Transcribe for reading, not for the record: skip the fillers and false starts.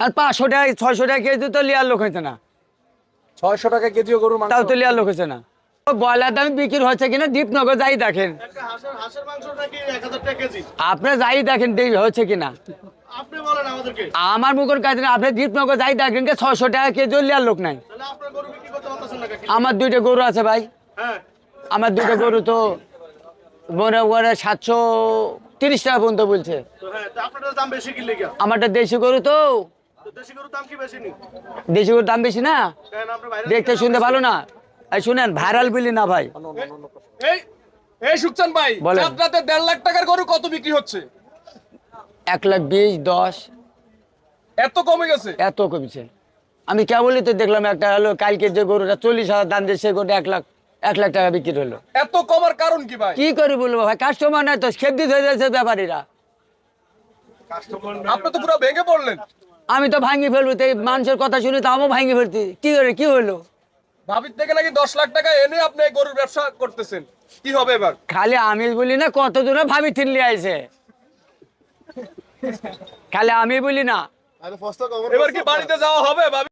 আর 500 টাকা 600 টাকা কেজি তো লিয়ার লোক হইছে না, 600 টাকা কেজিও গরুর মাংস। তাও তো লিয়ার লোক হইছে না। ব্রয়লার দাম বিক্রি হচ্ছে কিনা দীপনগর যাই দেখেন, একটা হাঁসের মাংস নাকি 1000 টাকা কেজি? আপনার যাই দেখেন হচ্ছে কিনা। আপনি বলেন আমাদেরকে। আমার মুখের কাছে না, আপনি দীপনগর যাই দেখেন 600 টাকা কেজি লিয়ার লোক নাই। তাহলে আপনার গরু বিক্রি করতে পারতেছেন না কাকি? আমার 2টা গরু আছে ভাই, হ্যাঁ। আমার 2টা গরু তো মনে করে 730 টাকা পর্যন্ত বলছে। তো হ্যাঁ, তো আপনাদের দাম বেশি কি লেগে? আমারটা দেশি গরু তো, তো দেশি গরুর দাম কি বেশি নি? দেশি গরুর দাম বেশি না, কেন আপনি বাইরে দেখতে শুনতে ভালো না। এই শুনেন, ভাইরাল বলি না ভাই, এই এই সুকচান ভাই, বলেন। চাঁদরাতে 1.5 লাখ টাকার গরু কত বিক্রি হচ্ছে? 1,20,000 10 এত কমে গেছে? এত কমছে। আমি কেবলই তো দেখলাম একটা হলো কালকে যে গরুটা 40,000 দাম দিয়ে, সে গরুটা 1 লাখ টাকা বিক্রি হলো। এত কমার কারণ কি ভাই? কি করে বলবো ভাই, কাস্টমার নাই তো, খেপ দিতে হয়ে যাচ্ছে ব্যাপারীরা। আপনি তো পুরো ভেঙে পড়লেন। আমি তো ভাঙি ফেলবো, তো এই মানুষের কথা শুনে তো আমিও ভাঙি ফেলতি, কি করে কি হলো। ভাবির থেকে নাকি 10 লাখ টাকা এনে আপনি এই গরুর ব্যবসা করতেছেন, কি হবে এবার? খালি আমি বলি না, কত দূরে ভাবি ঠিনলি আইছে, খালি আমি বলি না। এবার কি বাড়িতে যাওয়া হবে ভাবি?